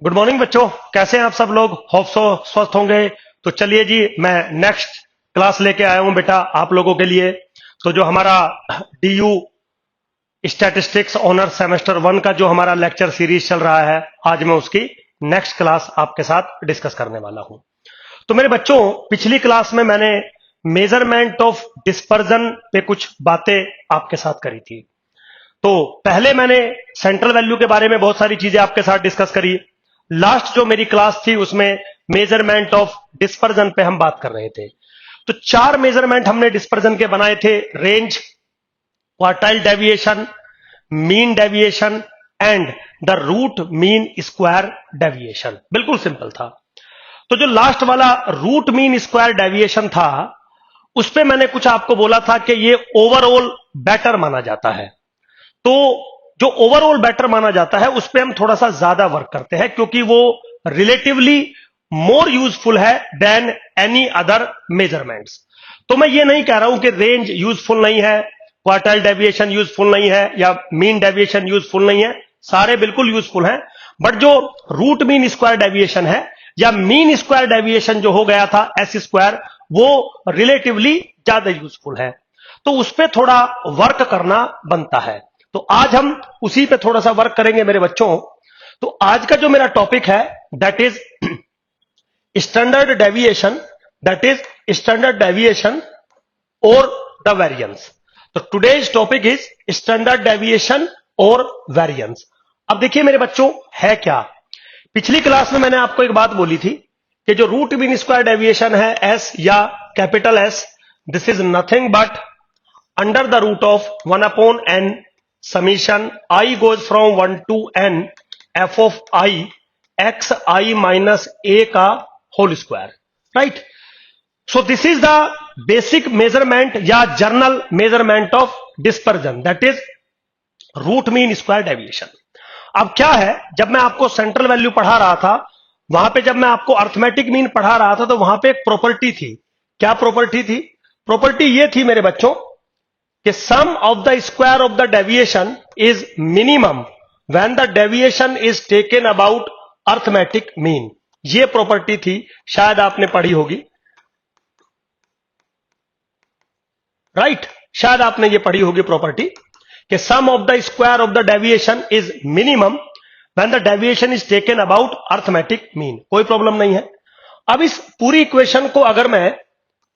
Good morning बच्चों, कैसे हैं आप सब लोग। होप सो स्वस्थ होंगे। तो चलिए जी, मैं नेक्स्ट क्लास लेके आया हूं बेटा आप लोगों के लिए। तो जो हमारा डीयू स्टैटिस्टिक्स ऑनर सेमेस्टर 1 का जो हमारा लेक्चर सीरीज चल रहा है, आज मैं उसकी नेक्स्ट क्लास आपके साथ डिस्कस करने वाला हूं। तो मेरे बच्चों, पिछली क्लास में मैंने मेजरमेंट ऑफ डिस्पर्जन पे कुछ बातें आपके साथ करी थी। तो पहले मैंने सेंट्रल वैल्यू के बारे में बहुत सारी चीजें आपके साथ डिस्कस करी। लास्ट जो मेरी क्लास थी उसमें मेजरमेंट ऑफ डिस्पर्जन पे हम बात कर रहे थे। तो 4 मेजरमेंट हमने डिस्पर्जन के बनाए थे: range, quartile deviation, mean deviation and the root mean square deviation. बिल्कुल सिंपल था। तो जो लास्ट वाला रूट मीन स्क्वायर डेविएशन था, उस पे मैंने कुछ आपको बोला था कि ये ओवरऑल बेटर माना जाता है। तो जो ओवरऑल बेटर माना जाता है उस पे हम थोड़ा सा ज्यादा वर्क करते हैं, क्योंकि वो रिलेटिवली मोर यूजफुल है देन एनी अदर मेजरमेंट्स। तो मैं ये नहीं कह रहा हूं कि रेंज यूजफुल नहीं है, क्वार्टाइल डेविएशन यूजफुल नहीं है या मीन डेविएशन यूजफुल नहीं है। सारे बिल्कुल यूजफुल हैं, बट जो रूट मीन स्क्वायर डेविएशन है या मीन स्क्वायर डेविएशन जो हो गया था एस स्क्वायर, वो रिलेटिवली ज्यादा यूजफुल है। तो उस पर थोड़ा वर्क करना बनता है। तो आज हम उसी पे थोड़ा सा वर्क करेंगे मेरे बच्चों। तो आज का जो मेरा टॉपिक है that is standard deviation, that is standard deviation और द वेरिएंस। तो today's topic is standard deviation और वेरिएंस। अब देखिए मेरे बच्चों, है क्या, पिछली क्लास में मैंने आपको एक बात बोली थी कि जो रूट मीन स्क्वायर डेविएशन है एस या capital S, this is nothing but under the root of 1/n summation I goes from 1 to n f of I x I minus a का whole square, right. So this is the basic measurement या general measurement of dispersion, that is root mean square deviation. अब क्या है, जब मैं आपको central value पढ़ा रहा था, वहां पे जब मैं आपको अर्थमेटिक मीन पढ़ा रहा था, तो वहां पे एक प्रॉपर्टी थी। क्या प्रॉपर्टी थी? प्रॉपर्टी ये थी मेरे बच्चों कि sum of the square of the deviation is minimum when the deviation is taken about arithmetic mean. ये प्रॉपर्टी थी, शायद आपने पढ़ी होगी, राइट। शायद आपने ये पढ़ी होगी प्रॉपर्टी कि sum of the square of the deviation is minimum when the deviation is taken about arithmetic mean. कोई प्रॉब्लम नहीं है। अब इस पूरी इक्वेशन को अगर मैं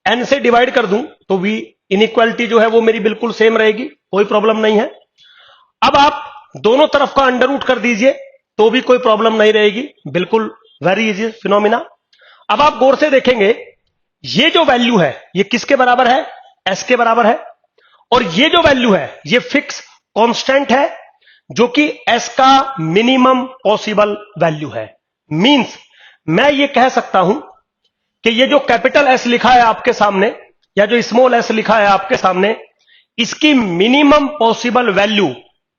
n से डिवाइड कर दूं तो भी इनइक्वालिटी जो है वो मेरी बिल्कुल सेम रहेगी, कोई प्रॉब्लम नहीं है। अब आप दोनों तरफ का अंडर रूट कर दीजिए तो भी कोई प्रॉब्लम नहीं रहेगी, बिल्कुल वेरी इजी फिनोमिना। अब आप गौर से देखेंगे, ये जो वैल्यू है ये किसके बराबर है? s के बराबर है। और ये जो वैल्यू है ये फिक्स कांस्टेंट है, जो कि s का मिनिमम पॉसिबल वैल्यू है। मींस मैं ये कह सकता हूं कि ये जो कैपिटल एस लिखा है आपके सामने या जो स्मॉल एस लिखा है आपके सामने, इसकी मिनिमम पॉसिबल वैल्यू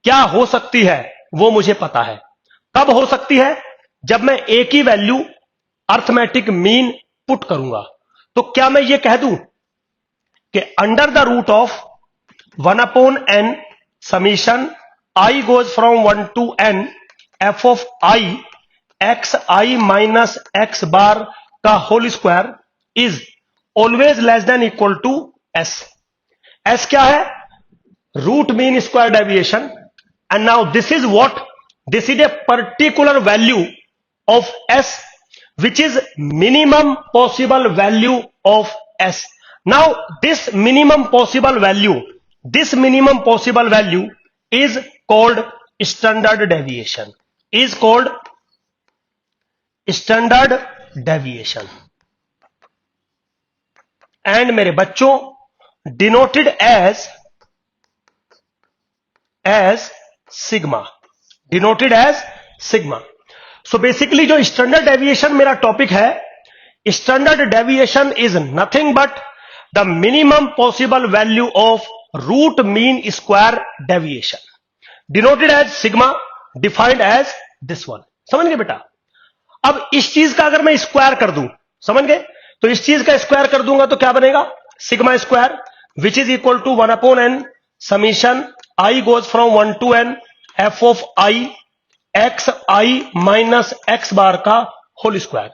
क्या हो सकती है वो मुझे पता है। कब हो सकती है? जब मैं एक ही वैल्यू अर्थमेटिक मीन पुट करूंगा। तो क्या मैं ये कह दूं कि under the root of 1/n summation I goes from 1 to n f of I x I minus x bar का whole square is always less than equal to s। s क्या है? Root mean square deviation. And now this is what, this is a particular value of s which is minimum possible value of s. Now this minimum possible value is called standard deviation, is called standard deviation and मेरे बच्चों denoted as sigma, denoted as sigma. So basically जो standard deviation मेरा topic है, standard deviation is nothing but the minimum possible value of root mean square deviation, denoted as sigma, defined as this one. समझ गए बेटा? अब इस चीज का अगर मैं स्क्वायर कर दूं, समझ गए? तो इस चीज का स्क्वायर कर दूंगा तो क्या बनेगा? Sigma square which is equal to 1/n summation I goes from 1 to n f of I X I minus X bar का whole square.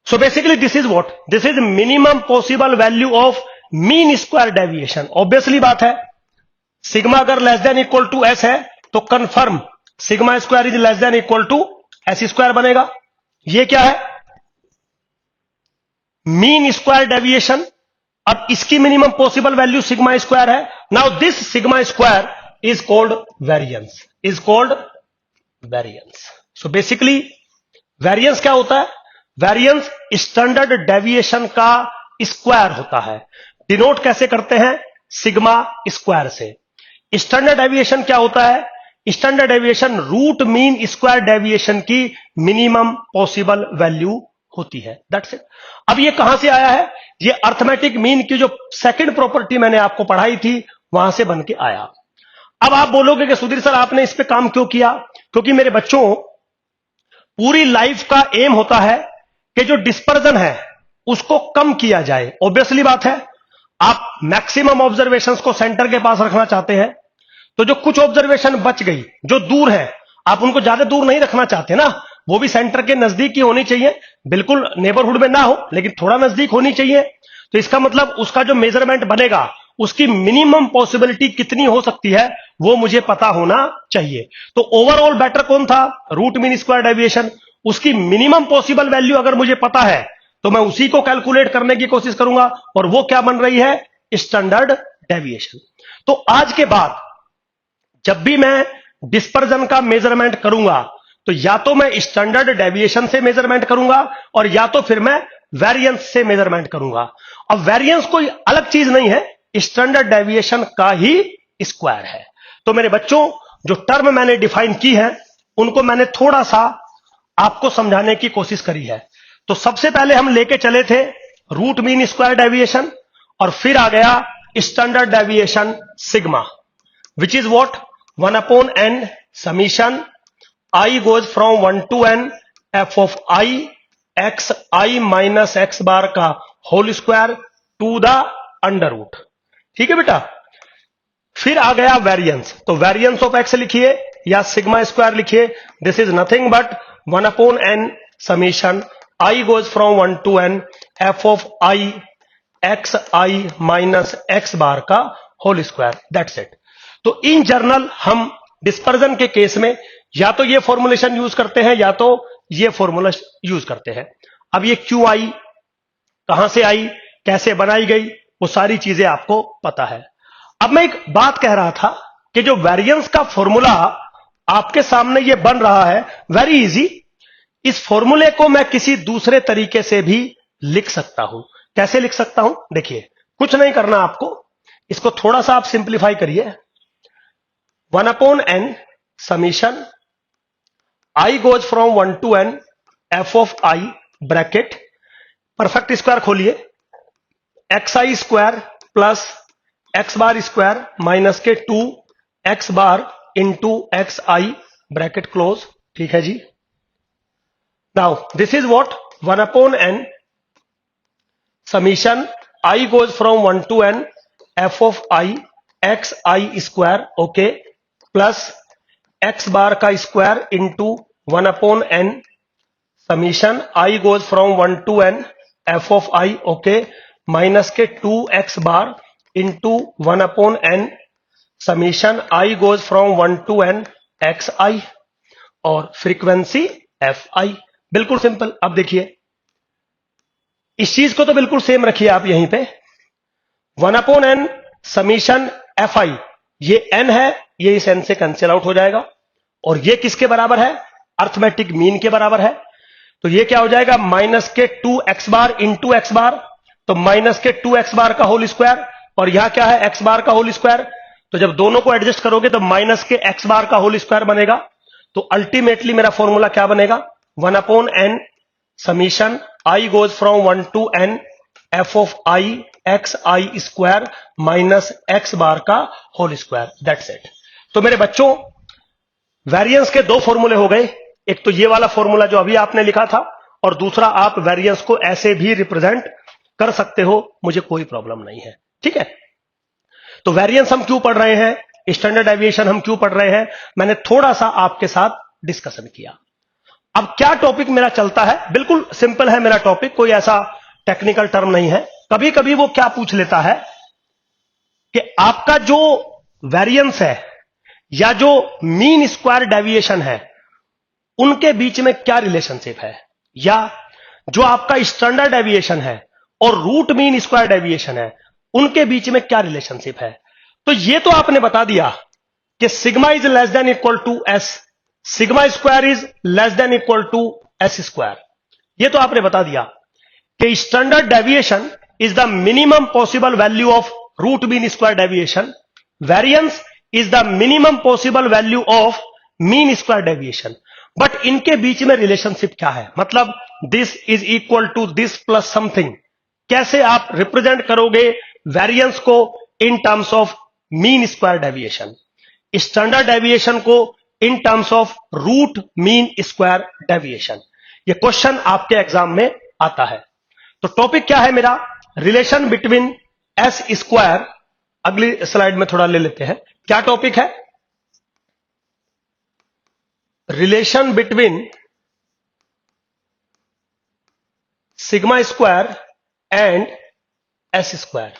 So basically this is what? This is minimum possible value of mean square deviation. Obviously बात है, sigma अगर less than equal to S है तो confirm sigma square is less than equal to S square बनेगा. ये क्या है? Mean square deviation. अब इसकी minimum possible value sigma square है. Now this sigma square is called variance. Is called variance. So basically variance क्या होता है? वेरियंस स्टैंडर्ड डेविएशन का स्क्वायर होता है. डिनोट कैसे करते हैं? सिग्मा स्क्वायर से. स्टैंडर्ड डेविएशन क्या होता है? Standard deviation root mean square deviation की मिनिमम पॉसिबल वैल्यू होती है. That's it. अब ये कहां से आया है? ये अर्थमेटिक मीन की जो सेकंड प्रॉपर्टी मैंने आपको पढ़ाई थी वहां से बन के आया. अब आप बोलोगे कि सुधीर सर आपने इस पे काम क्यों किया? क्योंकि मेरे बच्चों, पूरी लाइफ का एम होता है कि जो डिस्पर्जन है उसको कम किया जाए. ऑब्वियसली बात है, आप मैक्सिमम ऑब्जर्वेशंस को सेंटर के पास रखना चाहते हैं, तो जो कुछ ऑब्जर्वेशन बच गई जो दूर है, आप उनको ज्यादा दूर नहीं रखना चाहते ना, वो भी सेंटर के नजदीक ही होनी चाहिए. बिल्कुल नेबरहुड में ना हो लेकिन थोड़ा नजदीक होनी चाहिए. तो इसका मतलब उसका जो मेजरमेंट बनेगा उसकी मिनिमम पॉसिबिलिटी कितनी हो सकती है वो मुझे पता होना चाहिए. तो ओवरऑल बेटर कौन था? Root mean square deviation. उसकी मिनिमम पॉसिबल वैल्यू अगर मुझे पता है तो मैं उसी को कैलकुलेट करने की कोशिश करूंगा, और वो क्या बन रही है? Standard deviation. तो आज के बाद जब भी मैं डिस्पर्जन का मेजरमेंट करूंगा तो या तो मैं स्टैंडर्ड डेविएशन से मेजरमेंट करूंगा और या तो फिर मैं वेरिएंस से मेजरमेंट करूंगा. अब वेरिएंस कोई अलग चीज नहीं है, स्टैंडर्ड डेविएशन का ही स्क्वायर है. तो मेरे बच्चों, जो टर्म मैंने डिफाइन की है उनको मैंने थोड़ा सा आपको समझाने की कोशिश करी है. तो सबसे पहले हम लेके चले थे रूट मीन स्क्वायर डेविएशन, और फिर आ गया standard deviation sigma, which is what? 1/n summation i goes from 1 to n f of i x i minus X bar का whole square to the under root. ठीक है बेटा. फिर आ गया variance. तो वेरिएंस ऑफ एक्स लिखिए या sigma square लिखिए. This is nothing but 1/n summation i goes from 1 to n f of i x i minus X bar का होल स्क्वायर. That's it. तो इन जनरल हम dispersion के case में या तो ये फॉर्मुलेशन यूज करते हैं या तो ये फॉर्मूला यूज करते हैं. अब ये क्यों आई, कहां से आई, कैसे बनाई गई, वो सारी चीजें आपको पता है. अब मैं एक बात कह रहा था कि जो वेरिएंस का फॉर्मूला आपके सामने ये बन रहा है, वेरी इजी. इस फॉर्मूले को मैं किसी दूसरे तरीके से भी लिख सकता हूं. कैसे लिख सकता हूं? देखिए, कुछ नहीं करना आपको, इसको थोड़ा सा आप सिंप्लीफाई करिए. 1/n summation i goes from 1 to n f of i bracket perfect square खोलिए X I square plus X bar square minus के 2 X bar into X I bracket close. ठीक है जी. Now this is what? 1/n summation i goes from 1 to n f of i X I square okay plus X bar का square into 1/n summation i goes from 1 to n f of i okay minus के 2 X bar into 1/n summation i goes from 1 to n X I और frequency F I. बिल्कुल simple. अब देखिए, इस चीज को तो बिल्कुल सेम रखिए आप यहीं पे. 1/n समीशन एफ आई, ये n है, ये इस n से कैंसिल आउट हो जाएगा, और ये किसके बराबर है? अर्थमेटिक मीन के बराबर है. तो ये क्या हो जाएगा? माइनस के 2 एक्स बार इंटू एक्स बार, तो माइनस के 2 एक्स बार का होल स्क्वायर, और यहां क्या है? एक्स बार का होल स्क्वायर. तो जब दोनों को एडजस्ट करोगे तो माइनस के एक्स बार का होल स्क्वायर बनेगा. तो अल्टीमेटली मेरा फॉर्मूला क्या बनेगा? 1/n summation i goes from 1 to n f of i X I square minus X bar का होल स्क्वायर. That's it. तो मेरे बच्चों, वेरिएंस के दो फॉर्मूले हो गए. एक तो ये वाला फॉर्मूला जो अभी आपने लिखा था, और दूसरा आप वेरिएंस को ऐसे भी रिप्रेजेंट कर सकते हो, मुझे कोई प्रॉब्लम नहीं है. ठीक है. तो वेरिएंस हम क्यों पढ़ रहे हैं, स्टैंडर्ड डेविएशन हम क्यों पढ़ रहे हैं, मैंने थोड़ा सा आपके साथ डिस्कशन किया। अब क्या टॉपिक मेरा चलता है, बिल्कुल सिंपल है मेरा टॉपिक, कोई ऐसा टेक्निकल टर्म नहीं है। कभी कभी वो क्या पूछ लेता है कि आपका जो वेरिएंस है या जो मीन स्क्वायर डेविएशन है उनके बीच में क्या रिलेशनशिप है, या जो आपका स्टैंडर्ड डेविएशन है और रूट मीन स्क्वायर डेविएशन है उनके बीच में क्या रिलेशनशिप है। तो ये तो आपने बता दिया कि sigma is less than equal to S, sigma square is less than equal to S square, ये तो आपने बता दिया कि standard deviation is the minimum possible value of root mean square deviation, variance is the minimum possible value of mean square deviation. But इनके बीच में relationship क्या है, मतलब this is equal to this plus something, कैसे आप represent करोगे variance को in terms of mean square deviation, standard deviation को in terms of root mean square deviation. ये क्वेश्चन आपके एग्जाम में आता है। तो टॉपिक क्या है मेरा, रिलेशन बिटवीन एस स्क्वायर। अगली स्लाइड में थोड़ा ले लेते हैं, क्या टॉपिक है, relation between sigma square and S square.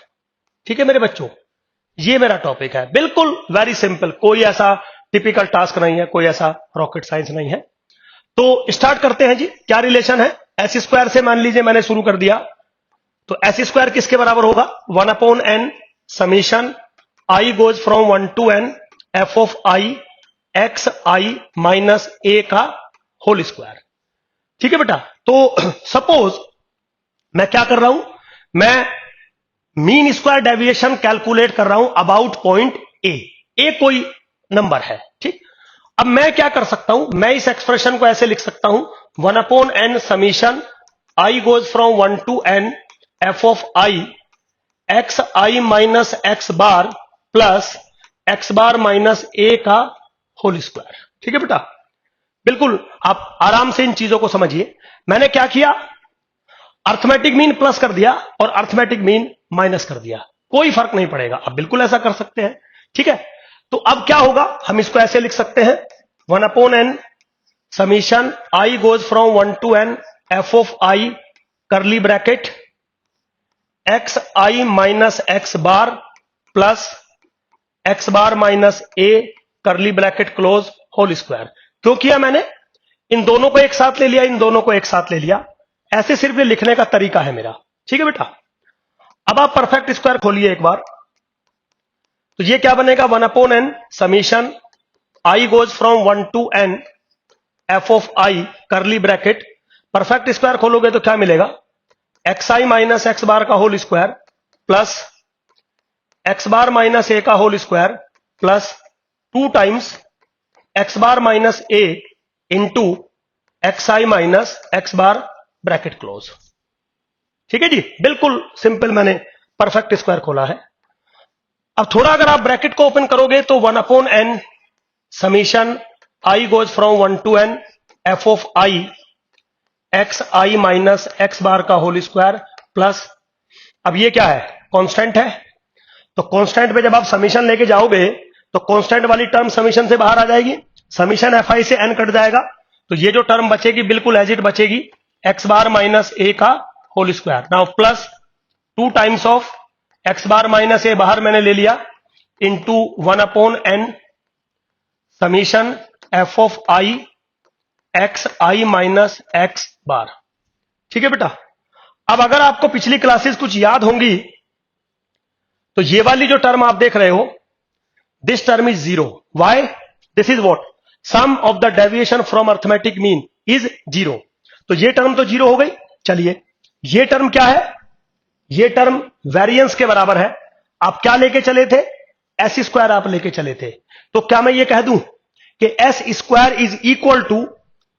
ठीक है मेरे बच्चों, ये मेरा टॉपिक है, बिल्कुल वेरी सिंपल, कोई ऐसा टिपिकल टास्क नहीं है, कोई ऐसा रॉकेट साइंस नहीं है। तो स्टार्ट करते हैं जी। क्या रिलेशन है एस स्क्वायर से, मान लीजिए मैंने शुरू कर दिया, तो एस स्क्वायर किसके बराबर होगा, 1/n summation I goes from 1 to n F of I X I minus A का होल स्क्वायर। ठीक है बेटा, तो सपोज मैं क्या कर रहा हूं, मैं मीन स्क्वायर डेविएशन कैलकुलेट कर रहा हूं अबाउट पॉइंट ए कोई नंबर है। ठीक, अब मैं क्या कर सकता हूं, मैं इस एक्सप्रेशन को ऐसे लिख सकता हूं 1/n summation I goes from 1 to n F of I X I minus X bar plus X bar minus A का होल स्क्वायर। ठीक है बेटा, बिल्कुल आप आराम से इन चीजों को समझिए। मैंने क्या किया, अर्थमेटिक मीन प्लस कर दिया और अर्थमेटिक मीन माइनस कर दिया, कोई फर्क नहीं पड़ेगा, आप बिल्कुल ऐसा कर सकते हैं। ठीक है, तो अब क्या होगा, हम इसको ऐसे लिख सकते हैं 1/n summation I goes from 1 to n F of I curly bracket x I minus X bar plus X bar minus ए करली ब्रैकेट क्लोज होल स्क्वायर। क्यों किया मैंने, इन दोनों को एक साथ ले लिया, इन दोनों को एक साथ ले लिया, ऐसे सिर्फ ये लिखने का तरीका है मेरा। ठीक है बेटा, अब आप परफेक्ट स्क्वायर खोलिए एक बार, तो ये क्या बनेगा 1/n summation I goes from 1 to n F of I curly bracket, perfect square खोलोगे तो क्या मिलेगा, X I minus X bar का whole square plus X bar minus A का whole square plus 2 times X bar minus A into X I minus X bar bracket close. ठीक है जी, बिल्कुल simple, मैंने परफेक्ट स्क्वायर खोला है। अब थोड़ा अगर आप ब्रैकेट को ओपन करोगे तो 1/n summation I goes from 1 to n F of I X I minus X bar का होल स्क्वायर प्लस, अब ये क्या है, कांस्टेंट है, तो कांस्टेंट पे जब आप समीशन लेके जाओगे तो कांस्टेंट वाली टर्म समीशन से बाहर आ जाएगी, समीशन एफ आई से n कट जाएगा, तो ये जो टर्म बचेगी बिल्कुल एज इट बचेगी, एक्स बार माइनस ए का whole square, now plus 2 times of X bar minus A बाहर मैंने ले लिया into 1/n summation F of I X I minus X bar. ठीक है बेटा, अब अगर आपको पिछली क्लासेस कुछ याद होंगी तो ये वाली जो टर्म आप देख रहे हो, this term is zero, why, this is what, sum of the deviation from arithmetic mean is zero, तो ये टर्म तो जीरो हो गई। चलिए ये टर्म क्या है, ये टर्म वेरिएंस के बराबर है, आप क्या लेके चले थे, एस स्क्वायर आप लेके चले थे, तो क्या मैं ये कह दूं कि S square is equal to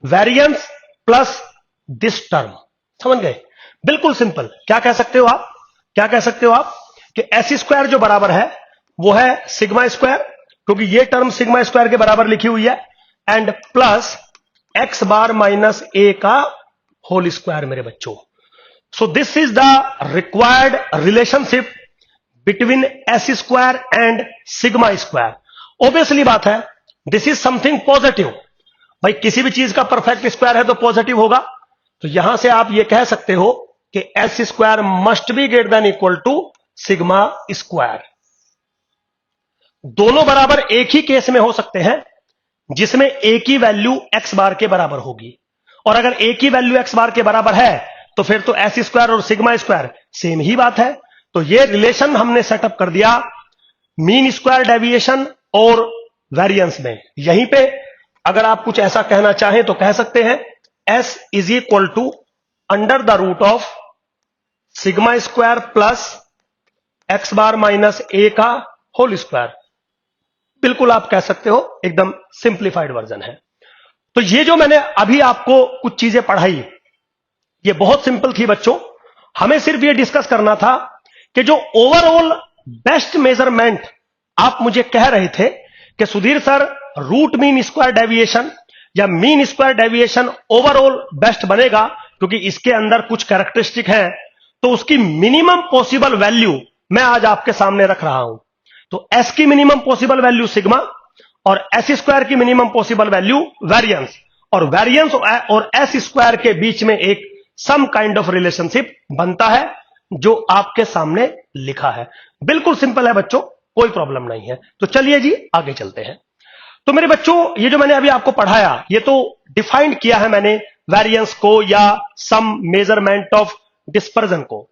variance plus this term, समझ गए, बिल्कुल सिंपल। क्या कह सकते हो आप, क्या कह सकते हो आप कि एस स्क्वायर जो बराबर है वो है सिग्मा स्क्वायर, क्योंकि ये टर्म सिग्मा स्क्वायर के बराबर लिखी हुई है, and plus X bar minus A का होल स्क्वायर मेरे बच्चों। So this is the required relationship between S square and sigma square. Obviously बात है, दिस इज समथिंग पॉजिटिव, भाई किसी भी चीज का परफेक्ट स्क्वायर है तो पॉजिटिव होगा, तो यहां से आप ये कह सकते हो कि S square must be greater than equal to sigma square. दोनों बराबर एक ही केस में हो सकते हैं जिसमें एक ही वैल्यू एक्स बार के बराबर होगी, और अगर एक ही वैल्यू एक्स बार के बराबर है तो फिर तो एस स्क्वायर और सिग्मा स्क्वायर सेम ही बात है। तो ये रिलेशन हमने सेटअप कर दिया मीन स्क्वायर डेविएशन और वेरिएंस में। यहीं पे अगर आप कुछ ऐसा कहना चाहें तो कह सकते हैं S is equal to under the root of sigma square plus X bar minus A का होल स्क्वायर। बिल्कुल आप कह सकते हो, एकदम सिंप्लीफाइड वर्जन है। तो ये जो मैंने अभी आपको कुछ चीजें पढ़ाई, ये बहुत सिंपल थी बच्चों। हमें सिर्फ ये डिस्कस करना था कि जो ओवरऑल बेस्ट मेजरमेंट आप मुझे कह रहे थे कि Sudhir sir root mean square deviation या mean square deviation overall best बनेगा क्योंकि इसके अंदर कुछ कैरेक्टरिस्टिक है, तो उसकी मिनिमम पॉसिबल वैल्यू मैं आज आपके सामने रख रहा हूं। तो एस की मिनिमम पॉसिबल वैल्यू सिग्मा और एस स्क्वायर की मिनिमम पॉसिबल वैल्यू वेरिएंस, और वेरिएंस और एस स्क्वायर के बीच में एक सम काइंड ऑफ रिलेशनशिप बनता है जो आपके सामने लिखा है। बिल्कुल सिंपल है बच्चों, कोई प्रॉब्लम नहीं है। तो चलिए जी आगे चलते हैं। तो मेरे बच्चों ये जो मैंने अभी आपको पढ़ाया ये तो डिफाइंड किया है मैंने वेरिएंस को या सम मेजरमेंट ऑफ डिस्पर्जन को।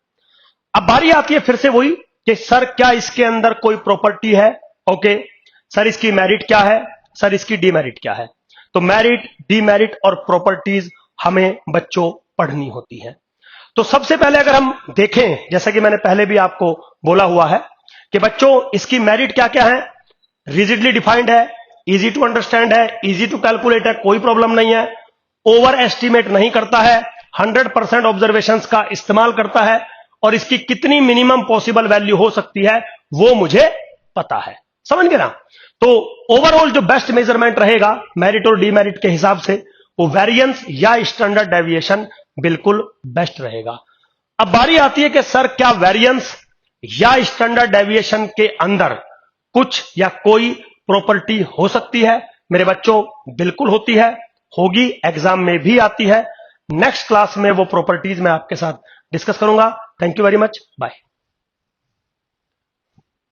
अब बारी आती है फिर से वही कि सर क्या इसके अंदर कोई प्रॉपर्टी है? ओके सर इसकी मेरिट क्या है, सर इसकी डीमेरिट क्या है? तो मेरिट, डीमेरिट और प्रॉपर्टीज हमें बच्चों पढ़नी होती है। तो सबसे पहले अगर हम देखें, जैसा कि मैंने पहले भी आपको बोला हुआ है कि बच्चों इसकी मेरिट क्या क्या है, रिजिडली डिफाइंड है, इजी टू अंडरस्टैंड है, इजी टू कैलकुलेट है, कोई प्रॉब्लम नहीं है, ओवर एस्टिमेट नहीं करता है, 100% ऑब्जर्वेशंस का इस्तेमाल करता है, और इसकी कितनी मिनिमम पॉसिबल वैल्यू हो सकती है वो मुझे पता है। समझ गए ना? तो ओवरऑल जो बेस्ट मेजरमेंट रहेगा मेरिट और डीमेरिट के हिसाब से वो वेरिएंस या स्टैंडर्ड डेविएशन बिल्कुल बेस्ट रहेगा। अब बारी आती है कि सर क्या वेरिएंस या स्टैंडर्ड डेविएशन के अंदर कुछ या कोई प्रॉपर्टी हो सकती है? मेरे बच्चों बिल्कुल होती है, होगी, एग्जाम में भी आती है। नेक्स्ट क्लास में वो प्रॉपर्टीज मैं आपके साथ डिस्कस करूंगा। Thank you very much, bye.